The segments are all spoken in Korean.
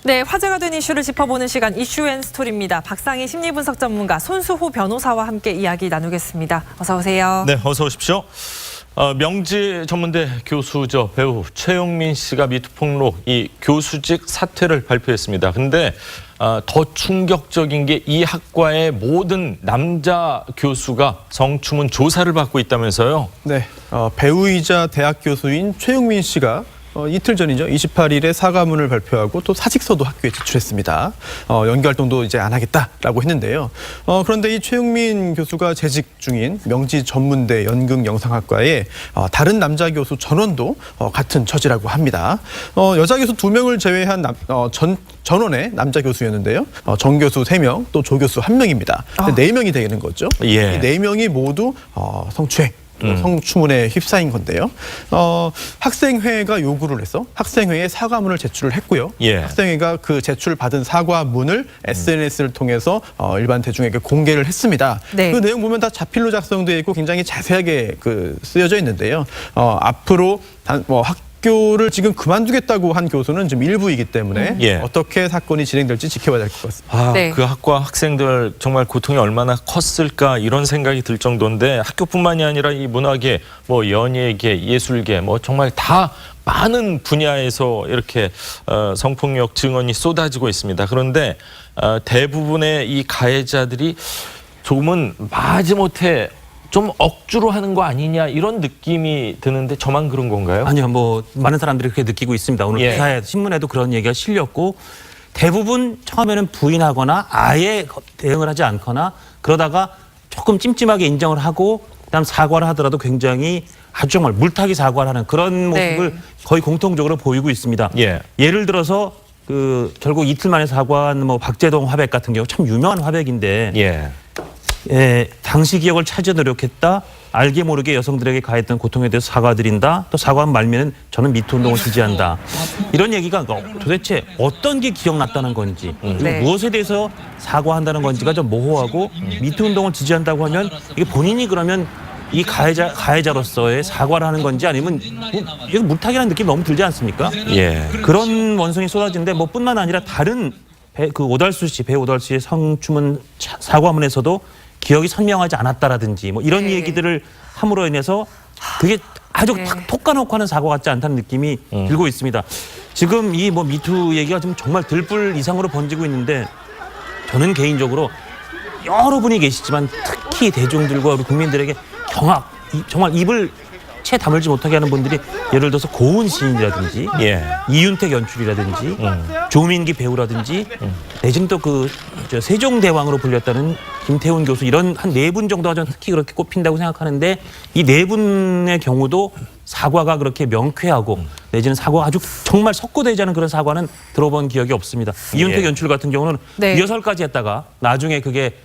네, 화제가 된 이슈를 짚어보는 시간 이슈앤스토리입니다. 박상희 심리분석 전문가, 손수호 변호사와 함께 이야기 나누겠습니다. 어서 오세요. 네, 어서 오십시오. 명지 전문대 교수죠. 배우 최용민 씨가 미투 폭로 이 교수직 사퇴를 발표했습니다. 근데 더 충격적인 게 이 학과의 모든 남자 교수가 성추문 조사를 받고 있다면서요. 네, 배우이자 대학 교수인 최용민 씨가 이틀 전이죠. 28일에 사과문을 발표하고 또 사직서도 학교에 제출했습니다. 연기 활동도 이제 안 하겠다라고 했는데요. 그런데 이 최용민 교수가 재직 중인 명지 전문대 연극영상학과에 다른 남자 교수 전원도 같은 처지라고 합니다. 여자 교수 2명을 제외한 전원의 남자 교수였는데요. 정 교수 3명, 또 조 교수 1명입니다. 4명이 되는 거죠. 예. 이 4명이 모두 성추행, 성추문에 휩싸인 건데요. 학생회가 요구를 해서 학생회에 사과문을 제출을 했고요. 예. 학생회가 그 제출받은 사과문을 SNS를 통해서 일반 대중에게 공개를 했습니다. 네. 그 내용 보면 다 자필로 작성되어 있고 굉장히 자세하게 쓰여져 있는데요. 앞으로 학교를 지금 그만두겠다고 한 교수는 지금 일부이기 때문에 예. 어떻게 사건이 진행될지 지켜봐야 될 것 같습니다. 네. 그 학과 학생들 정말 고통이 얼마나 컸을까 이런 생각이 들 정도인데 학교뿐만이 아니라 이 문화계, 연예계, 예술계 정말 다 많은 분야에서 이렇게 성폭력 증언이 쏟아지고 있습니다. 그런데 대부분의 이 가해자들이 조금은 마지못해 좀 억지로 하는 거 아니냐 이런 느낌이 드는데 저만 그런 건가요? 아니요, 많은 사람들이 그렇게 느끼고 있습니다. 오늘 예. 기사에, 신문에도 그런 얘기가 실렸고 대부분 처음에는 부인하거나 아예 대응을 하지 않거나 그러다가 조금 찜찜하게 인정을 하고 그다음 사과를 하더라도 굉장히 아주 정말 물타기 사과를 하는 그런 모습을 거의 공통적으로 보이고 있습니다. 예. 예를 들어서 결국 이틀 만에 사과한 박재동 화백 같은 경우 참 유명한 화백인데 예. 당시 기억을 찾아 노력했다. 알게 모르게 여성들에게 가했던 고통에 대해서 사과드린다. 또 사과한 말미에는 저는 미투 운동을 지지한다. 이런 얘기가 도대체 어떤 게 기억났다는 건지 네. 무엇에 대해서 사과한다는 건지가 좀 모호하고 미투 운동을 지지한다고 하면 이게 본인이 그러면 이 가해자로서의 사과를 하는 건지 아니면 이거 물타기라는 느낌이 너무 들지 않습니까? 예. 그런 원성이 쏟아지는데 뿐만 아니라 다른 배우 오달수 씨의 성추문 사과문에서도 기억이 선명하지 않았다라든지 이런 네. 얘기들을 함으로 인해서 그게 아주 톡 까놓고 하는 사과 같지 않다는 느낌이 들고 있습니다. 지금 이 미투 얘기가 지금 정말 들불 이상으로 번지고 있는데 저는 개인적으로 여러분이 계시지만 특히 대중들과 우리 국민들에게 정말 입을 채 다물지 못하게 하는 분들이 예를 들어서 고은 시인이라든지 예. 이윤택 연출이라든지 조민기 배우라든지 내지는 또 세종대왕으로 불렸다는 김태훈 교수 이런 한 4분 정도가 저는 특히 그렇게 꼽힌다고 생각하는데 이 4분의 경우도 사과가 그렇게 명쾌하고 내지는 사과가 아주 정말 석고되지 않은 그런 사과는 들어본 기억이 없습니다. 이윤택 연출 같은 경우는 리허설까지 했다가 나중에 그게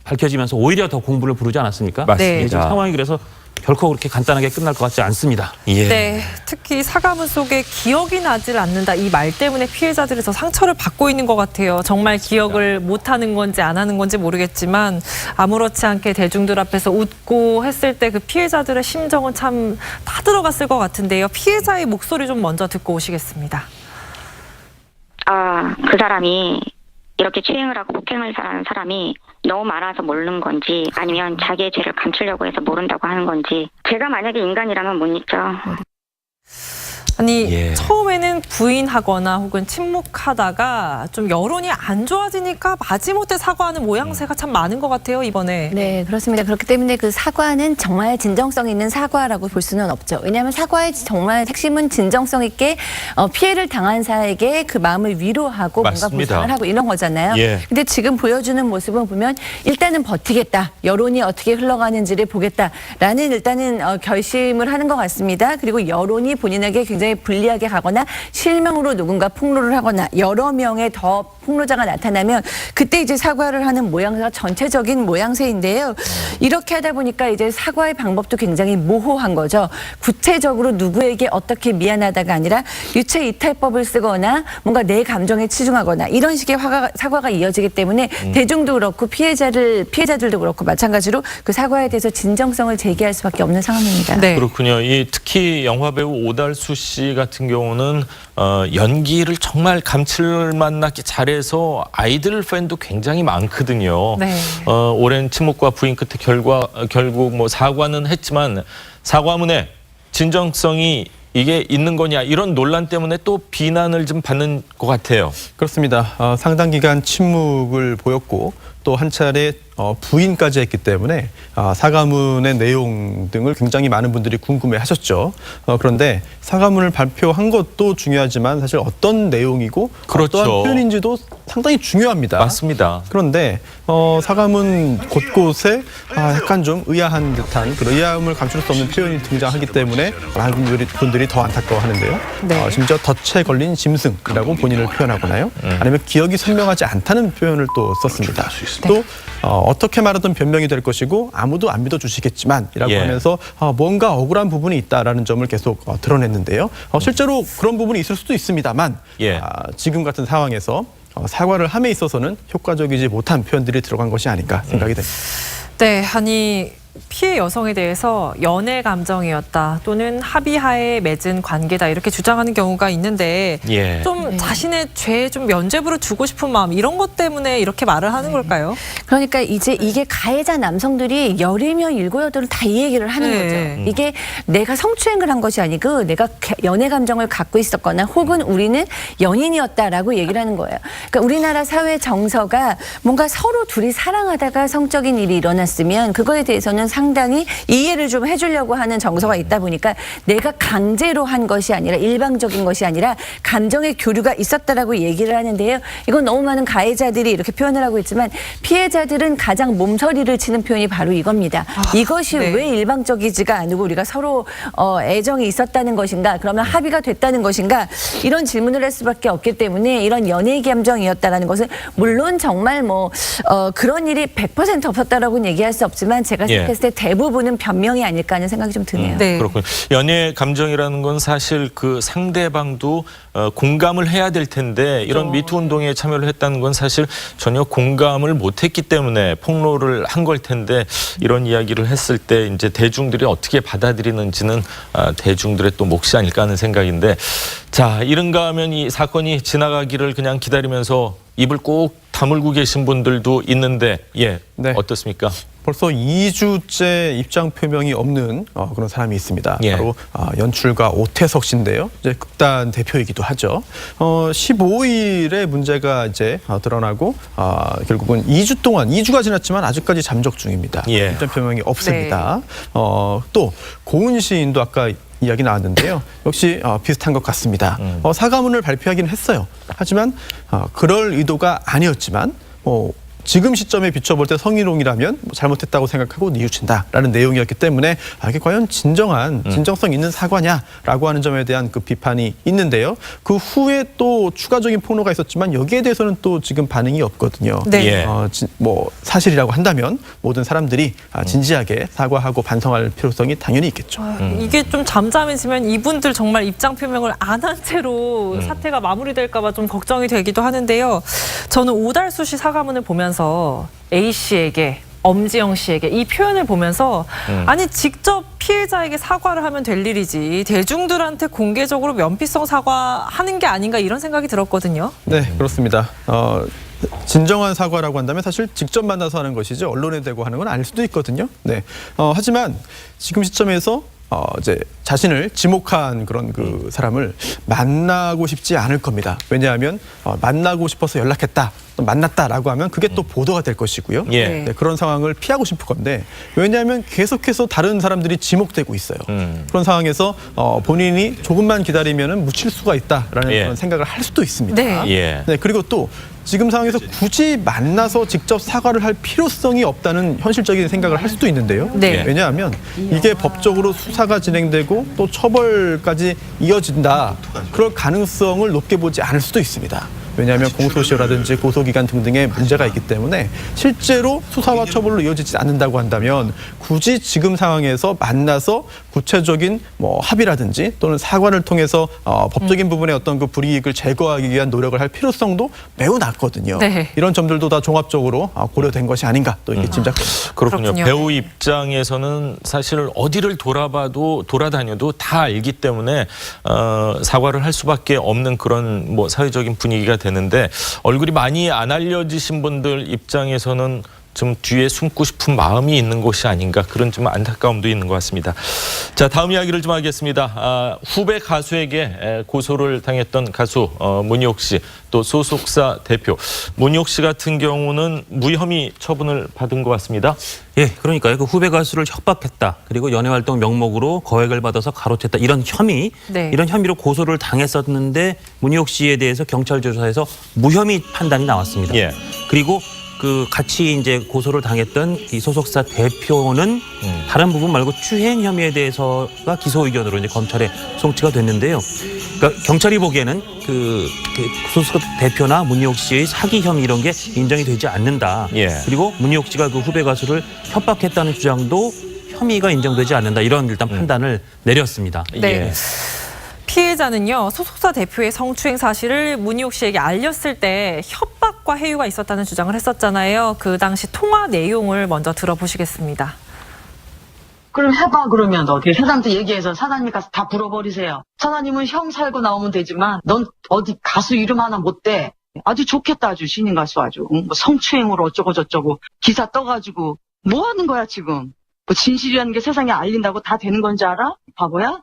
밝혀지면서 오히려 더 공분을 부르지 않았습니까? 맞습니다. 지금 상황이 그래서 결코 그렇게 간단하게 끝날 것 같지 않습니다. 예. 네, 특히 사과문 속에 기억이 나질 않는다 이 말 때문에 피해자들이 더 상처를 받고 있는 것 같아요. 정말 기억을 못하는 건지 안 하는 건지 모르겠지만 아무렇지 않게 대중들 앞에서 웃고 했을 때 그 피해자들의 심정은 참 다 들어갔을 것 같은데요. 피해자의 목소리 좀 먼저 듣고 오시겠습니다. 그 사람이 이렇게 추행을 하고 폭행을 하는 사람이 너무 많아서 모르는 건지 아니면 자기의 죄를 감추려고 해서 모른다고 하는 건지 제가 만약에 인간이라면 못 잊죠. 아니 처음에는 부인하거나 혹은 침묵하다가 좀 여론이 안 좋아지니까 마지못해 사과하는 모양새가 참 많은 것 같아요 이번에. 네, 그렇습니다. 그렇기 때문에 그 사과는 정말 진정성 있는 사과라고 볼 수는 없죠. 왜냐하면 사과의 정말 핵심은 진정성 있게 피해를 당한 자에게 그 마음을 위로하고 맞습니다. 뭔가 보상을 하고 이런 거잖아요. 근데 지금 보여주는 모습은 보면 일단은 버티겠다. 여론이 어떻게 흘러가는지를 보겠다라는 일단은 결심을 하는 것 같습니다. 그리고 여론이 본인에게 굉장히 굉장히 불리하게 가거나 실명으로 누군가 폭로를 하거나 여러 명의 더 폭로자가 나타나면 그때 이제 사과를 하는 모양새가 전체적인 모양새인데요. 이렇게 하다 보니까 이제 사과의 방법도 굉장히 모호한 거죠. 구체적으로 누구에게 어떻게 미안하다가 아니라 유체 이탈법을 쓰거나 뭔가 내 감정에 치중하거나 이런 식의 사과가 이어지기 때문에 대중도 그렇고 피해자들도 그렇고 마찬가지로 그 사과에 대해서 진정성을 제기할 수밖에 없는 상황입니다. 네. 그렇군요. 특히 영화배우 오달수 씨 같은 경우는 연기를 정말 감칠맛 나게 잘해서 아이들 팬도 굉장히 많거든요. 네. 오랜 침묵과 부인 끝에 결국 뭐 사과는 했지만 사과문에 진정성이 이게 있는 거냐 이런 논란 때문에 또 비난을 좀 받는 것 같아요. 그렇습니다. 상당 기간 침묵을 보였고 또 한 차례 부인까지 했기 때문에 사과문의 내용 등을 굉장히 많은 분들이 궁금해하셨죠. 그런데 사과문을 발표한 것도 중요하지만 사실 어떤 내용이고 그렇죠. 어떠한 표현인지도 상당히 중요합니다. 맞습니다. 그런데 사과문 곳곳에 약간 좀 의아한 듯한 그런 의아함을 감출 수 없는 표현이 등장하기 때문에 많은 분들이 더 안타까워하는데요. 네. 심지어 덫에 걸린 짐승이라고 본인을 표현하거나요. 아니면 기억이 선명하지 않다는 표현을 또 썼습니다. 또 어떻게 말하든 변명이 될 것이고 아무도 안 믿어주시겠지만 이라고 예. 하면서 뭔가 억울한 부분이 있다라는 점을 계속 드러냈는데요. 실제로 그런 부분이 있을 수도 있습니다만 예. 지금 같은 상황에서 사과를 함에 있어서는 효과적이지 못한 표현들이 들어간 것이 아닌가 생각이 됩니다. 네, 아니 피해 여성에 대해서 연애 감정이었다 또는 합의하에 맺은 관계다 이렇게 주장하는 경우가 있는데 예. 좀 자신의 죄에 좀 면죄부를 주고 싶은 마음 이런 것 때문에 이렇게 말을 하는 걸까요? 그러니까 이제 이게 가해자 남성들이 열이면 일곱 여덟은 다 이 얘기를 하는 네. 거죠. 이게 내가 성추행을 한 것이 아니고 내가 연애 감정을 갖고 있었거나 혹은 우리는 연인이었다라고 얘기를 하는 거예요. 그러니까 우리나라 사회 정서가 뭔가 서로 둘이 사랑하다가 성적인 일이 일어났으면 그거에 대해서는 상당히 이해를 좀 해주려고 하는 정서가 있다 보니까 내가 강제로 한 것이 아니라 일방적인 것이 아니라 감정의 교류가 있었다라고 얘기를 하는데요. 이건 너무 많은 가해자들이 이렇게 표현을 하고 있지만 피해자들은 가장 몸서리를 치는 표현이 바로 이겁니다. 이것이 네. 왜 일방적이지가 않고 우리가 서로 애정이 있었다는 것인가 그러면 합의가 됐다는 것인가 이런 질문을 할 수밖에 없기 때문에 이런 연애 감정이었다라는 것은 물론 정말 그런 일이 100% 없었다라고는 얘기할 수 없지만 제가 예. 생각했을 때 대부분은 변명이 아닐까 하는 생각이 좀 드네요. 네. 그렇군요. 연애 감정이라는 건 사실 그 상대방도 공감을 해야 될 텐데 이런 미투 운동에 참여를 했다는 건 사실 전혀 공감을 못했기 때문에 폭로를 한 걸 텐데 이런 이야기를 했을 때 이제 대중들이 어떻게 받아들이는지는 대중들의 또 몫이 아닐까 하는 생각인데 자 이른가 하면 이 사건이 지나가기를 그냥 기다리면서 입을 꼭 다물고 계신 분들도 있는데 네. 어떻습니까? 벌써 2주째 입장 표명이 없는 그런 사람이 있습니다. 예. 바로 연출가 오태석 씨인데요. 이제 극단 대표이기도 하죠. 15일에 문제가 이제 드러나고 결국은 2주가 지났지만 아직까지 잠적 중입니다. 예. 입장 표명이 없습니다. 또 고은 시인도 아까 이야기 나왔는데요. 역시 비슷한 것 같습니다. 사과문을 발표하긴 했어요. 하지만 그럴 의도가 아니었지만 지금 시점에 비춰볼 때 성희롱이라면 잘못했다고 생각하고 뉘우친다라는 내용이었기 때문에 이게 과연 진정성 있는 사과냐라고 하는 점에 대한 그 비판이 있는데요. 그 후에 또 추가적인 폭로가 있었지만 여기에 대해서는 또 지금 반응이 없거든요. 네. 예. 사실이라고 한다면 모든 사람들이 진지하게 사과하고 반성할 필요성이 당연히 있겠죠. 이게 좀 잠잠해지면 이분들 정말 입장 표명을 안 한 채로 사태가 마무리될까 봐 좀 걱정이 되기도 하는데요. 저는 오달수 씨 사과문을 보면서 A 씨에게 엄지영 씨에게 이 표현을 보면서 아니 직접 피해자에게 사과를 하면 될 일이지 대중들한테 공개적으로 면피성 사과하는 게 아닌가 이런 생각이 들었거든요. 네, 그렇습니다. 진정한 사과라고 한다면 사실 직접 만나서 하는 것이지 언론에 대고 하는 건 아닐 수도 있거든요. 네. 하지만 지금 시점에서 이제 자신을 지목한 그런 그 사람을 만나고 싶지 않을 겁니다. 왜냐하면 만나고 싶어서 연락했다, 또 만났다라고 하면 그게 또 보도가 될 것이고요. 예. 네, 그런 상황을 피하고 싶을 건데 왜냐하면 계속해서 다른 사람들이 지목되고 있어요. 그런 상황에서 본인이 조금만 기다리면 묻힐 수가 있다라는 예. 그런 생각을 할 수도 있습니다. 네. 예. 네, 그리고 또 지금 상황에서 굳이 만나서 직접 사과를 할 필요성이 없다는 현실적인 생각을 할 수도 있는데요. 네. 왜냐하면 이게 법적으로 수사가 진행되고 또 처벌까지 이어진다. 그럴 가능성을 높게 보지 않을 수도 있습니다. 왜냐하면 공소시효라든지 고소기간 등등의 문제가 있기 때문에 실제로 수사와 처벌로 이어지지 않는다고 한다면 굳이 지금 상황에서 만나서 구체적인 합의라든지 또는 사과를 통해서 법적인 부분의 어떤 그 불이익을 제거하기 위한 노력을 할 필요성도 매우 낮거든요. 네. 이런 점들도 다 종합적으로 고려된 것이 아닌가 또 이렇게 짐작됩니다. 그렇군요. 그렇군요. 배우 입장에서는 사실 어디를 돌아다녀도 다 알기 때문에 사과를 할 수밖에 없는 그런 사회적인 분위기가 되는데 얼굴이 많이 안 알려지신 분들 입장에서는 좀 뒤에 숨고 싶은 마음이 있는 것이 아닌가 그런 좀 안타까움도 있는 것 같습니다. 자, 다음 이야기를 좀 하겠습니다. 후배 가수에게 고소를 당했던 가수 문희옥 씨, 또 소속사 대표 문희옥 씨 같은 경우는 무혐의 처분을 받은 것 같습니다. 예, 그러니까요. 그 후배 가수를 협박했다. 그리고 연예활동 명목으로 거액을 받아서 가로챘다. 이런 혐의, 네. 이런 혐의로 고소를 당했었는데 문희옥 씨에 대해서 경찰 조사에서 무혐의 판단이 나왔습니다. 예. 그리고 그 같이 이제 고소를 당했던 이 소속사 대표는 다른 부분 말고 추행 혐의에 대해서가 기소 의견으로 이제 검찰에 송치가 됐는데요. 그러니까 경찰이 보기에는 그 소속사 대표나 문희옥 씨의 사기 혐의 이런 게 인정이 되지 않는다. 예. 그리고 문희옥 씨가 그 후배 가수를 협박했다는 주장도 혐의가 인정되지 않는다. 이런 일단 판단을 내렸습니다. 네. 예. 피해자는요, 소속사 대표의 성추행 사실을 문희옥 씨에게 알렸을 때 협박과 해유가 있었다는 주장을 했었잖아요. 그 당시 통화 내용을 먼저 들어보시겠습니다. 그럼 해봐 그러면 어떻게 사장한테 얘기해서 사장님 가서 다 불어버리세요. 사장님은 형 살고 나오면 되지만 넌 어디 가수 이름 하나 못 대. 아주 좋겠다 아주 신인 가수 아주. 뭐 성추행으로 어쩌고 저쩌고 기사 떠가지고 뭐 하는 거야 지금. 뭐 진실이라는 게 세상에 알린다고 다 되는 건지 알아? 바보야?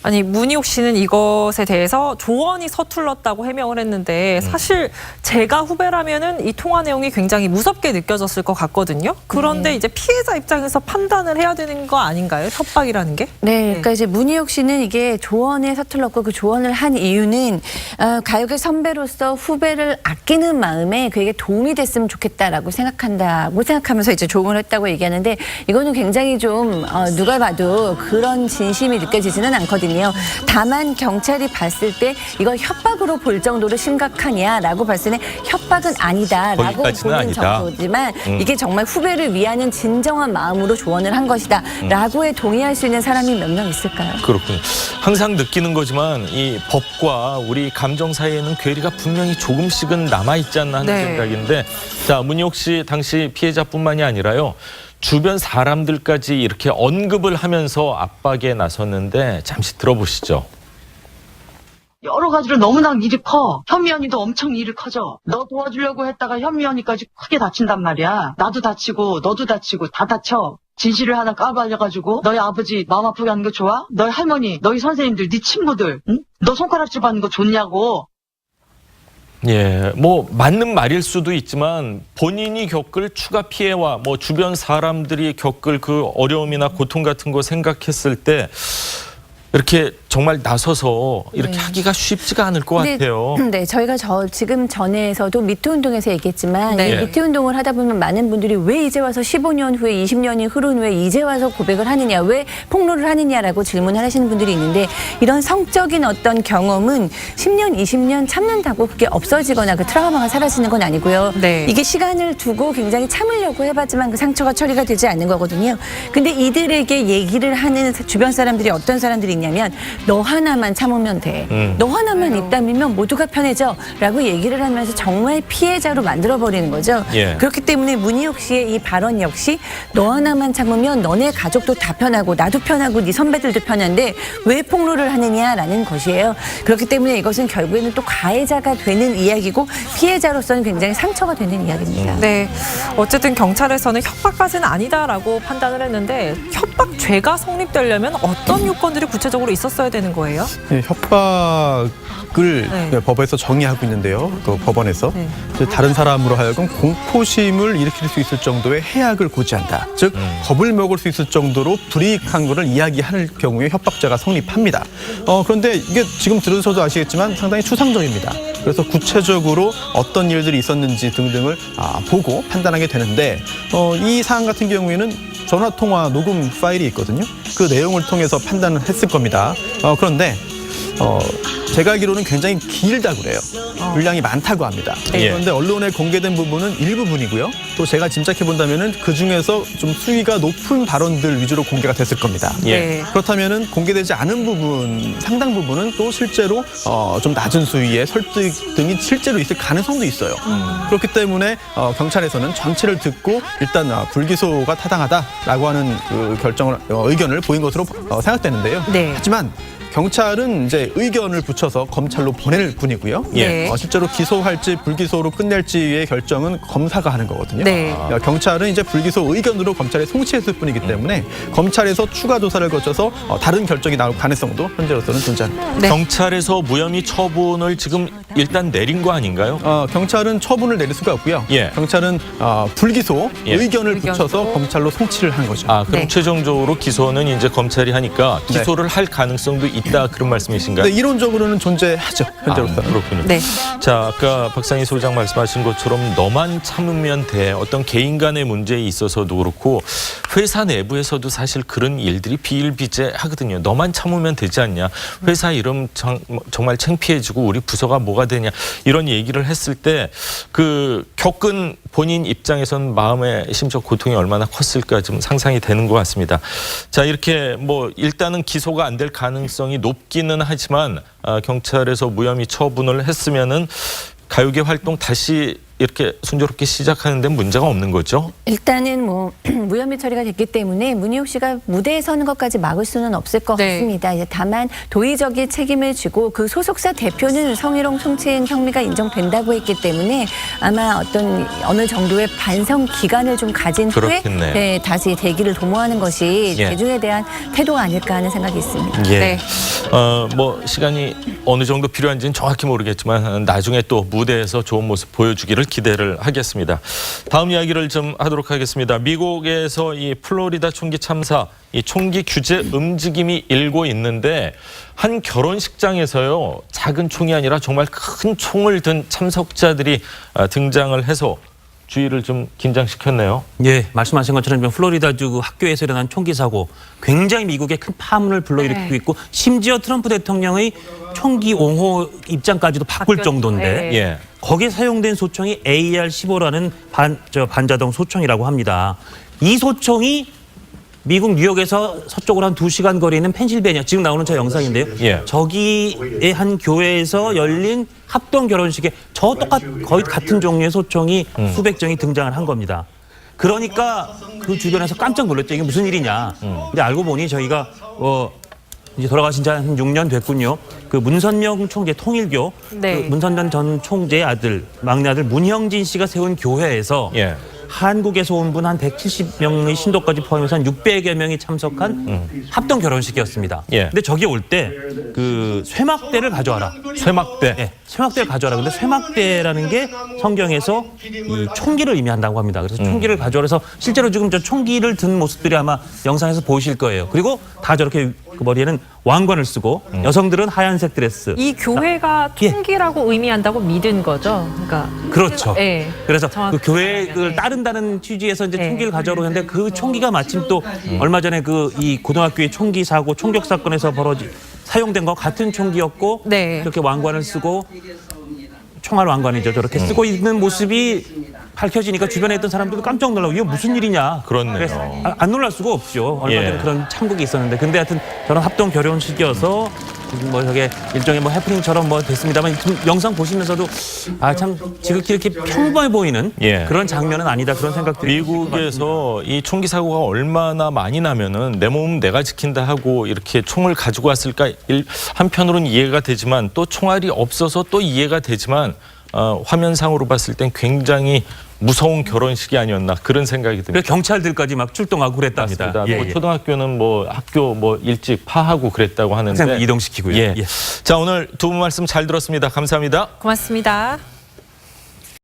아니, 문희옥 씨는 이것에 대해서 조언이 서툴렀다고 해명을 했는데 사실 제가 후배라면은 이 통화 내용이 굉장히 무섭게 느껴졌을 것 같거든요. 그런데 이제 피해자 입장에서 판단을 해야 되는 거 아닌가요? 협박이라는 게? 네, 그러니까 이제 문희옥 씨는 이게 조언에 서툴렀고 그 조언을 한 이유는 가요계 선배로서 후배를 아끼는 마음에 그에게 도움이 됐으면 좋겠다라고 생각하면서 이제 조언을 했다고 얘기하는데 이거는 굉장히 좀 누가 봐도 그런 진심이 느껴지지는 않거든요. 다만 경찰이 봤을 때 이걸 협박으로 볼 정도로 심각하냐라고 봤을 때 협박은 아니다라고 거기까지는 보는 아니다. 정도지만 이게 정말 후배를 위하는 진정한 마음으로 조언을 한 것이다라고에 동의할 수 있는 사람이 몇 명 있을까요? 그렇군요. 항상 느끼는 거지만 이 법과 우리 감정 사이에는 괴리가 분명히 조금씩은 남아있지 않나 하는 네. 생각인데 자, 문희옥 씨 당시 피해자뿐만이 아니라요. 주변 사람들까지 이렇게 언급을 하면서 압박에 나섰는데 잠시 들어보시죠. 여러 가지로 너무나 일이 커. 현미 언니도 엄청 일이 커져. 너 도와주려고 했다가 현미 언니까지 크게 다친단 말이야. 나도 다치고 너도 다치고 다 다쳐. 진실을 하나 까발려가지고 너희 아버지 마음 아프게 하는 거 좋아? 너희 할머니, 너희 선생님들, 네 친구들, 응? 너 손가락질 받는 거 좋냐고. 예, 맞는 말일 수도 있지만 본인이 겪을 추가 피해와 주변 사람들이 겪을 그 어려움이나 고통 같은 거 생각했을 때 이렇게 정말 나서서 이렇게 하기가 쉽지가 않을 것 같아요. 네, 저희가 지금 전에서도 미투 운동에서 얘기했지만 네. 이 미투 운동을 하다 보면 많은 분들이 왜 이제 와서 15년 후에 20년이 흐른 후에 이제 와서 고백을 하느냐, 왜 폭로를 하느냐라고 질문을 하시는 분들이 있는데 이런 성적인 어떤 경험은 10년, 20년 참는다고 그게 없어지거나 그 트라우마가 사라지는 건 아니고요. 네. 이게 시간을 두고 굉장히 참으려고 해봤지만 그 상처가 처리가 되지 않는 거거든요. 근데 이들에게 얘기를 하는 주변 사람들이 어떤 사람들이 있냐면 너 하나만 참으면 돼. 너 하나만 입 다물면 모두가 편해져. 라고 얘기를 하면서 정말 피해자로 만들어버리는 거죠. 예. 그렇기 때문에 문희옥 씨의 이 발언 역시 너 하나만 참으면 너네 가족도 다 편하고 나도 편하고 네 선배들도 편한데 왜 폭로를 하느냐라는 것이에요. 그렇기 때문에 이것은 결국에는 또 가해자가 되는 이야기고 피해자로서는 굉장히 상처가 되는 이야기입니다. 네. 어쨌든 경찰에서는 협박까지는 아니다라고 판단을 했는데 협박죄가 성립되려면 어떤 요건들이 구체적으로 있었어야 되는 거예요? 네, 협박을 네. 법에서 정의하고 있는데요. 그 법원에서 네. 이제 다른 사람으로 하여금 공포심을 일으킬 수 있을 정도의 해악을 고지한다. 즉 겁을 먹을 수 있을 정도로 불이익한 것을 이야기할 경우에 협박죄가 성립합니다. 그런데 이게 지금 들으셔도 아시겠지만 상당히 추상적입니다. 그래서 구체적으로 어떤 일들이 있었는지 등등을 보고 판단하게 되는데 이 사안 같은 경우에는 전화통화 녹음 파일이 있거든요. 그 내용을 통해서 판단을 했을 겁니다. 그런데 제가 알기로는 굉장히 길다 그래요. 분량이 많다고 합니다. 예. 그런데 언론에 공개된 부분은 일부분이고요. 또 제가 짐작해 본다면은 그 중에서 좀 수위가 높은 발언들 위주로 공개가 됐을 겁니다. 예. 그렇다면은 공개되지 않은 부분, 상당 부분은 또 실제로 좀 낮은 수위의 설득 등이 실제로 있을 가능성도 있어요. 그렇기 때문에 경찰에서는 전체를 듣고 일단 불기소가 타당하다라고 하는 그 결정을 의견을 보인 것으로 생각되는데요. 네. 하지만 경찰은 이제 의견을 붙여서 검찰로 보낼 뿐이고요. 예. 실제로 기소할지 불기소로 끝낼지의 결정은 검사가 하는 거거든요. 네. 경찰은 이제 불기소 의견으로 검찰에 송치했을 뿐이기 때문에 검찰에서 추가 조사를 거쳐서 다른 결정이 나올 가능성도 현재로서는 존재합니다. 네. 경찰에서 무혐의 처분을 지금 일단 내린 거 아닌가요? 경찰은 처분을 내릴 수가 없고요. 예. 경찰은 불기소 예. 의견을 붙여서 검찰로 송치를 한 거죠. 그럼 네. 최종적으로 기소는 이제 검찰이 하니까 기소를 할 가능성도 있다 그런 말씀이신가요? 네, 이론적으로는 존재하죠. 현재로서는. 그렇군요. 네. 자, 아까 박상희 소장 말씀하신 것처럼 너만 참으면 돼. 어떤 개인 간의 문제에 있어서도 그렇고 회사 내부에서도 사실 그런 일들이 비일비재하거든요. 너만 참으면 되지 않냐. 회사 이름 정말 창피해지고 우리 부서가 뭐가 되냐. 이런 얘기를 했을 때 그 겪은 본인 입장에선 마음의 심적 고통이 얼마나 컸을까 좀 상상이 되는 것 같습니다. 자, 이렇게 뭐 일단은 기소가 안 될 가능성이 높기는 하지만 경찰에서 무혐의 처분을 했으면은 가요계 활동 다시 이렇게 순조롭게 시작하는 데 문제가 없는 거죠? 일단은 뭐 무혐의 처리가 됐기 때문에 문희옥 씨가 무대에 서는 것까지 막을 수는 없을 것 네. 같습니다. 이제 다만 도의적인 책임을 지고 그 소속사 대표는 성희롱 성추행 혐의가 인정된다고 했기 때문에 아마 어느 정도의 반성 기간을 좀 가진 후에 그렇겠네요. 네, 다시 대기를 도모하는 것이 예. 대중에 대한 태도가 아닐까 하는 생각이 있습니다. 예. 네. 뭐 시간이 어느 정도 필요한지는 정확히 모르겠지만 나중에 또 무대에서 좋은 모습 보여주기를 기대를 하겠습니다. 다음 이야기를 좀 하도록 하겠습니다. 미국에서 이 플로리다 총기 참사, 이 총기 규제 움직임이 일고 있는데 한 결혼식장에서요 작은 총이 아니라 정말 큰 총을 든 참석자들이 등장을 해서 주의를 좀 긴장시켰네요. 예, 말씀하신 것처럼 지금 플로리다주 그 학교에서 일어난 총기 사고 굉장히 미국에 큰 파문을 불러일으키고 네. 있고 심지어 트럼프 대통령의 총기 옹호 입장까지도 바꿀 정도인데 네. 예. 거기에 사용된 소총이 AR-15라는 반자동 소총이라고 합니다. 이 소총이 미국 뉴욕에서 서쪽으로 한 2시간 거리에 있는 펜실베니아, 지금 나오는 저 영상인데요. 예. 저기의 한 교회에서 열린 합동 결혼식에 거의 같은 종류의 소총이 수백 정이 등장을 한 겁니다. 그러니까 그 주변에서 깜짝 놀랐죠. 이게 무슨 일이냐. 근데 알고 보니 저희가 이제 돌아가신 지 한 6년 됐군요. 그 문선명 총재 통일교, 네. 그 문선명 전 총재의 아들, 막내 아들 문형진 씨가 세운 교회에서 예. 한국에서 온 분 한 170명의 신도까지 포함해서 한 600여 명이 참석한 합동 결혼식이었습니다. 예. 근데 저기 올 때 그 쇠막대를 가져와라. 쇠막대. 네, 쇠막대를 가져와라. 근데 쇠막대라는 게 성경에서 이 총기를 의미한다고 합니다. 그래서 총기를 가져와서 실제로 지금 저 총기를 든 모습들이 아마 영상에서 보이실 거예요. 그리고 다 저렇게 그 머리에는 왕관을 쓰고 여성들은 하얀색 드레스. 이 교회가 예. 총기라고 의미한다고 믿은 거죠. 그러니까 그렇죠. 네. 그래서 정확히 그 교회를 네. 따른다는 취지에서 이제 네. 총기를 가져오려 했는데 그 총기가 마침 또 얼마 전에 그 이 고등학교의 총기 사고 총격 사건에서 사용된 거 같은 총기였고 네. 이렇게 왕관을 쓰고 총알 왕관이죠. 저렇게 쓰고 있는 모습이 밝혀지니까 주변에 있던 사람들도 깜짝 놀라고 이게 무슨 일이냐. 그렇네요. 그래서 안 놀랄 수가 없죠. 얼마 전에 예. 그런 참극이 있었는데 근데 하여튼 저런 합동 결혼식이어서 뭐 저게 일종의 뭐 해프닝처럼 뭐 됐습니다만 지금 영상 보시면서도 참 지극히 이렇게 평범해 보이는 예. 그런 장면은 아니다 그런 생각들이 미국에서 이 총기 사고가 얼마나 많이 나면은 내 몸은 내가 지킨다 하고 이렇게 총을 가지고 왔을까 한편으로는 이해가 되지만 또 총알이 없어서 또 이해가 되지만 화면상으로 봤을 땐 굉장히 무서운 결혼식이 아니었나 그런 생각이 듭니다. 그래서 경찰들까지 막 출동하고 그랬답니다. 맞습니다. 뭐 초등학교는 뭐 학교 뭐 일찍 파하고 그랬다고 하는데 항상 이동시키고요. 예. 예. 자, 오늘 두 분 말씀 잘 들었습니다. 감사합니다. 고맙습니다.